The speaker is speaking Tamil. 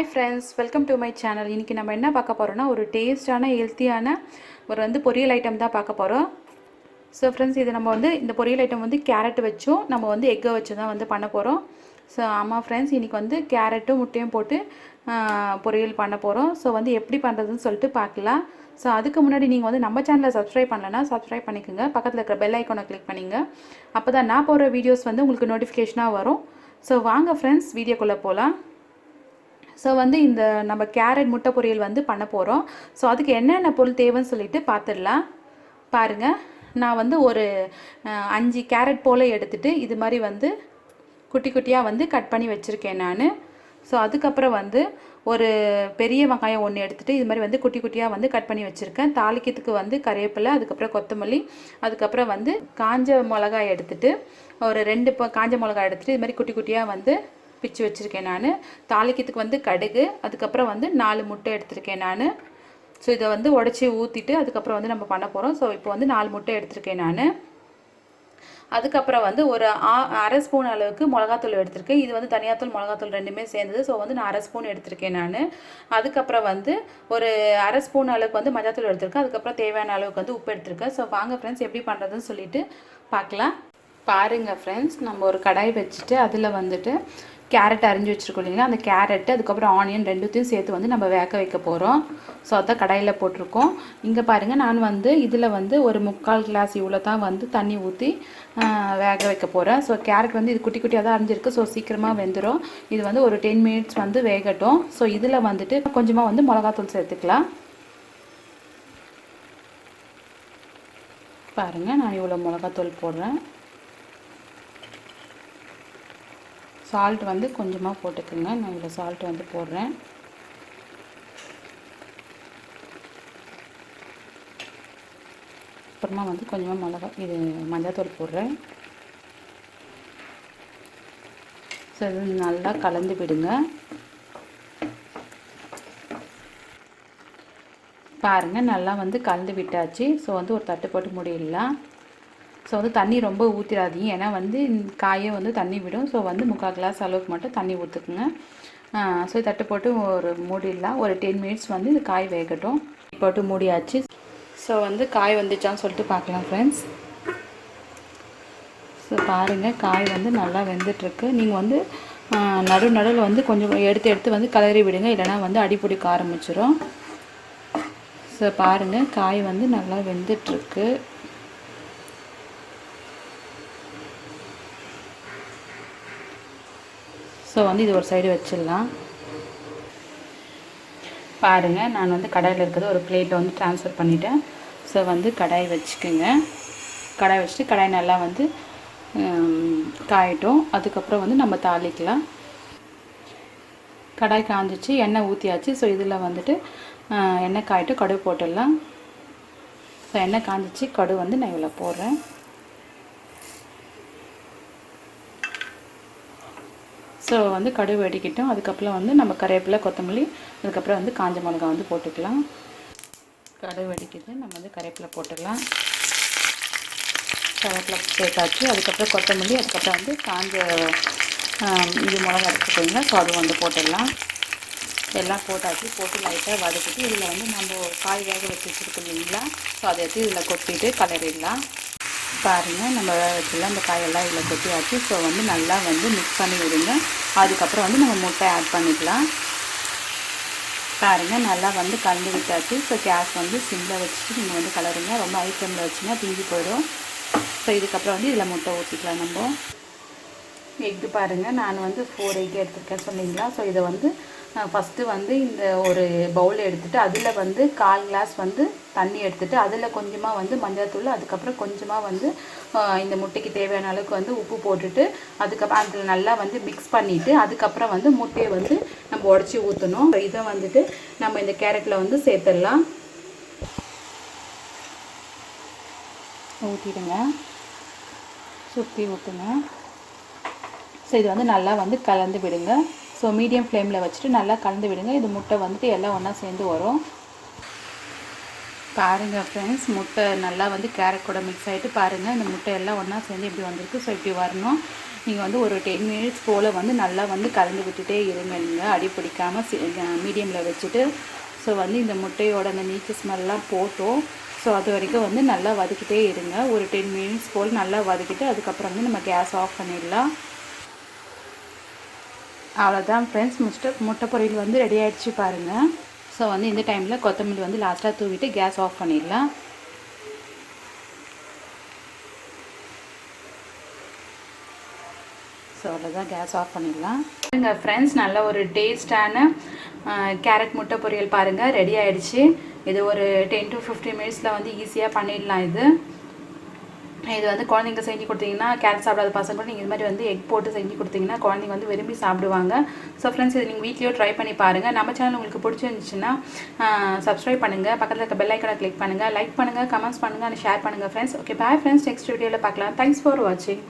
Hi friends, welcome to my channel. இன்றைக்கி நம்ம என்ன பார்க்க போகிறோன்னா, ஒரு டேஸ்டான ஹெல்த்தியான பொரியல் ஐட்டம் தான் பார்க்க போகிறோம். ஸோ ஃப்ரெண்ட்ஸ், இது நம்ம இந்த பொரியல் ஐட்டம் கேரட் வச்சும் நம்ம எக்கை வச்சு தான் பண்ண போகிறோம். ஸோ ஆமாம் ஃப்ரெண்ட்ஸ், இன்றைக்கி கேரட்டும் முட்டையும் போட்டு பொரியல் பண்ண போகிறோம். ஸோ எப்படி பண்ணுறதுன்னு சொல்லிட்டு பார்க்கலாம். ஸோ அதுக்கு முன்னாடி நீங்கள் நம்ம சேனலை சப்ஸ்கிரைப் பண்ணலைன்னா சப்ஸ்கிரைப் பண்ணிக்கோங்க. பக்கத்தில் இருக்கிற பெல் ஐக்கானை கிளிக் பண்ணிங்க. அப்போ தான் நான் போகிற வீடியோஸ் உங்களுக்கு நோட்டிஃபிகேஷனாக வரும். ஸோ வாங்க ஃப்ரெண்ட்ஸ், வீடியோக்குள்ளே போகலாம். ஸோ இந்த நம்ம கேரட் முட்டை பொரியல் பண்ண போகிறோம். ஸோ அதுக்கு என்னென்ன பொருள் தேவைன்னு சொல்லிட்டு பார்த்துடலாம். பாருங்கள், நான் ஒரு 5 கேரட் போல் எடுத்துகிட்டு இது மாதிரி குட்டி குட்டியாக கட் பண்ணி வச்சுருக்கேன் நான். ஸோ அதுக்கப்புறம் ஒரு பெரிய வெங்காயம் ஒன்று எடுத்துகிட்டு இது மாதிரி குட்டி குட்டியாக கட் பண்ணி வச்சுருக்கேன். தாளிக்கிறதுக்கு கறிவேப்பிலை, அதுக்கப்புறம் கொத்தமல்லி, அதுக்கப்புறம் காஞ்ச மிளகாய் எடுத்துகிட்டு ஒரு 2 காஞ்ச மிளகாய் எடுத்துகிட்டு இது மாதிரி குட்டி குட்டியாக பிச்சு வச்சுருக்கேன் நான். தாளிக்கிறதுக்கு கடுகு, அதுக்கப்புறம் 4 முட்டை எடுத்திருக்கேன் நான். ஸோ இதை உடச்சி ஊற்றிட்டு அதுக்கப்புறம் நம்ம பண்ண போகிறோம். ஸோ இப்போ 4 முட்டை எடுத்திருக்கேன் நான். அதுக்கப்புறம் ஒரு அரை ஸ்பூன் அளவுக்கு மிளகாத்தூள் எடுத்திருக்கேன். இது தனியாத்தூள் மிளகாத்தூள் ரெண்டுமே சேர்ந்தது. ஸோ நான் அரை ஸ்பூன் எடுத்திருக்கேன் நான். அதுக்கப்புறம் ஒரு அரை ஸ்பூன் அளவுக்கு மஞ்சள் எடுத்திருக்கேன். அதுக்கப்புறம் தேவையான அளவுக்கு உப்பு எடுத்திருக்கேன். ஸோ வாங்க ஃப்ரெண்ட்ஸ், எப்படி பண்ணுறதுன்னு சொல்லிட்டு பார்க்கலாம். பாருங்கள் ஃப்ரெண்ட்ஸ், நம்ம ஒரு கடாய் வச்சுட்டு அதில் கேரட் அரிஞ்சு வச்சுருக்கோம் இல்லைங்களா, அந்த கேரட்டு அதுக்கப்புறம் ஆனியன் ரெண்டுத்தையும் சேர்த்து நம்ம வேக வைக்க போகிறோம். ஸோ அதான் கடாயில் போட்டிருக்கோம். இங்கே பாருங்கள், நான் இதில் ஒரு 3/4 கிளாஸ் இவ்வளோ தான் தண்ணி ஊற்றி வேக வைக்க போகிறேன். ஸோ கேரட் இது குட்டி குட்டியாக தான் அரிஞ்சிருக்கு. ஸோ சீக்கிரமாக வெந்துடும். இது ஒரு 10 மினிட்ஸ் வேகட்டும். ஸோ இதில் கொஞ்சமாக மிளகாத்தூள் சேர்த்துக்கலாம். பாருங்கள், நான் இவ்வளோ மிளகாத்தூள் போடுறேன். சால்ட் கொஞ்சமாக போட்டுக்கோங்க. நான் இவ்வளோ சால்ட் போடுறேன். அப்புறமா கொஞ்சமாக மஞ்சள்தூள் போடுறேன். ஸோ இது நல்லா கலந்து விடுங்க. பாருங்கள், நல்லா கலந்து விட்டாச்சு. ஸோ ஒரு தட்டு போட்டு மூடிடலாம். ஸோ தண்ணி ரொம்ப ஊற்றிடாதீங்க, ஏன்னா காயை தண்ணி விடும். ஸோ 3/4 கிளாஸ் அளவுக்கு மட்டும் தண்ணி ஊற்றுக்குங்க. ஸோ தட்டு போட்டு ஒரு மூடிடலாம். ஒரு 10 மினிட்ஸ் இது காய் வேகட்டும். போட்டு மூடியாச்சு. ஸோ காய் வந்துச்சான்னு சொல்லிட்டு பார்க்கலாம் ஃப்ரெண்ட்ஸ். ஸோ பாருங்கள், காய் நல்லா வெந்துட்டுருக்கு. நீங்கள் நடுவில் கொஞ்சம் எடுத்து கலரி விடுங்க, இல்லைனா அடி பிடிக்க ஆரம்பிச்சிடும். ஸோ பாருங்கள், காய் நல்லா வெந்துட்டுருக்கு. ஸோ இது ஒரு சைடு வச்சிடலாம். பாருங்கள், நான் கடாயில் இருக்கிறது ஒரு பிளேட்டில் ட்ரான்ஸ்ஃபர் பண்ணிவிட்டேன். ஸோ கடாய் வச்சுக்கோங்க. கடாய் வச்சுட்டு கடாய் நல்லா காயட்டும். அதுக்கப்புறம் நம்ம தாளிக்கலாம். கடாய் காஞ்சிச்சு, எண்ணெய் ஊற்றியாச்சு. ஸோ இதில் எண்ணெய் காயட்டும், கடுகு போட்டுடலாம். ஸோ எண்ணெய் காஞ்சிச்சு, கடுகு நான் இவ்வளோ போடுறேன். ஸோ கடுகு வெடிக்கிட்டோம். அதுக்கப்புறம் நம்ம கறிவேப்பிலை, கொத்தமல்லி, அதுக்கப்புறம் காஞ்ச மிளகா போட்டுக்கலாம். கடுகு வெடிக்கிட்டு நம்ம கறிவேப்பிலை போட்டுக்கலாம். கறிவேப்பிலை சேர்த்தாச்சு. அதுக்கப்புறம் கொத்தமல்லி, அதுக்கப்புறம் காஞ்ச மிளகா எடுத்துக்கோங்க. ஸோ அது போட்டுடலாம். எல்லாம் போட்டாச்சு. போட்டு லைட்டாக வதக்கிட்டு இதில் நம்ம காய் வேக வச்சுருக்கோம் இல்லைங்களா, ஸோ அதை எடுத்து இதில் கொட்டிட்டு கலரிடலாம். பாருங்கள், நம்ம வச்சுலாம் அந்த காயெல்லாம் இதில் கொட்டியாச்சு. ஸோ நல்லா மிக்ஸ் பண்ணி விடுங்க. அதுக்கப்புறம் நம்ம முட்டை ஆட் பண்ணிக்கலாம். பாருங்கள், நல்லா கலந்து விட்டாச்சு. ஸோ கேஸ் சிம்மில் வச்சுட்டு நீங்கள் கலருங்க. ரொம்ப ஹை ஃப்ளேமில் வச்சுன்னா தீஞ்சி போயிடும். ஸோ இதுக்கப்புறம் இதில் முட்டை ஊற்றிக்கலாம். நம்ம எக்கு பாருங்கள், நான் 4 எக் எடுத்துருக்கேன் சொன்னீங்களா. ஸோ இதை ஃபஸ்ட்டு இந்த ஒரு பவுல் எடுத்துகிட்டு அதில் 1/4 கிளாஸ் தண்ணி எடுத்துகிட்டு அதில் கொஞ்சமாக மஞ்சள் தூள், அதுக்கப்புறம் கொஞ்சமாக இந்த முட்டைக்கு தேவையான அளவுக்கு உப்பு போட்டுட்டு அதுக்கப்புறம் அதில் நல்லா மிக்ஸ் பண்ணிவிட்டு அதுக்கப்புறம் முட்டையை நம்ம உடச்சி ஊற்றணும். இதை நம்ம இந்த கேரட்டில் சேர்த்துடலாம். ஊற்றிடுங்க, சுற்றி ஊற்றுங்க. ஸோ இது நல்லா கலந்து விடுங்க. ஸோ மீடியம் ஃப்ளேமில் வச்சுட்டு நல்லா கலந்து விடுங்க. இது முட்டை எல்லாம் ஒன்றா சேர்ந்து வரும். பாருங்கள் ஃப்ரெண்ட்ஸ், முட்டை நல்லா கேரட் கூட மிக்ஸ் ஆகிட்டு பாருங்கள், இந்த முட்டை எல்லாம் ஒன்றா சேர்ந்து இப்படி வந்திருக்கு. ஸோ இப்படி வரணும். நீங்கள் வந்து ஒரு 10 மினிட்ஸ் போல் வந்து நல்லா வந்து கலந்து விட்டுட்டே இருங்க. நீங்கள் அடி பிடிக்காமல் மீடியமில் வச்சுட்டு ஸோ வந்து இந்த முட்டையோட அந்த நீச்சு ஸ்மெல்லாம் போட்டோம். ஸோ அது வரைக்கும் வந்து நல்லா வதக்கிட்டே இருங்க. ஒரு 10 மினிட்ஸ் போல் நல்லா வதக்கிட்டு அதுக்கப்புறம் வந்து நம்ம கேஸ் ஆஃப் பண்ணிடலாம். அவ்வளோதான் ஃப்ரெண்ட்ஸ், முட்டை பொரியல் வந்து ரெடி ஆகிடுச்சு பாருங்கள். ஸோ வந்து இந்த டைமில் கொத்தமல்லி வந்து லாஸ்ட்டாக தூவிட்டு கேஸ் ஆஃப் பண்ணிடலாம். ஸோ அவ்வளோதான், கேஸ் ஆஃப் பண்ணிடலாம். பாருங்கள் ஃப்ரெண்ட்ஸ், நல்ல ஒரு டேஸ்டான கேரட் முட்டை பொரியல் பாருங்கள் ரெடி ஆகிடுச்சு. இது ஒரு 10 to 15 மினிட்ஸில் வந்து ஈஸியாக பண்ணிடலாம். இது வந்து குழந்தைங்க செஞ்சு கொடுத்தீங்கன்னா, கேரட் சாப்பிடாத பசங்க கூட நீங்கள் இது மாதிரி வந்து எக் போட்டு செஞ்சு கொடுத்தீங்கன்னா குழந்தைங்க வந்து விரும்பி சாப்பிடுவாங்க. ஸோ ஃப்ரெண்ட்ஸ், இது நீங்கள் வீட்லேயோ ட்ரை பண்ணி பாருங்கள். நம்ம சேனல் உங்களுக்கு பிடிச்சிருந்துச்சுன்னா சப்ஸ்கிரைப் பண்ணுங்கள், பக்கத்தில் இருக்க பெல் ஐக்கனை கிளிக் பண்ணுங்கள், லைக் பண்ணுங்கள், கமெண்ட்ஸ் பண்ணுங்கள் அண்ட் ஷேர் பண்ணுங்கள் friends. Okay, bye friends, next வீடியோவில் பார்க்கலாம். தேங்க்ஸ் ஃபார் வாட்சிங்.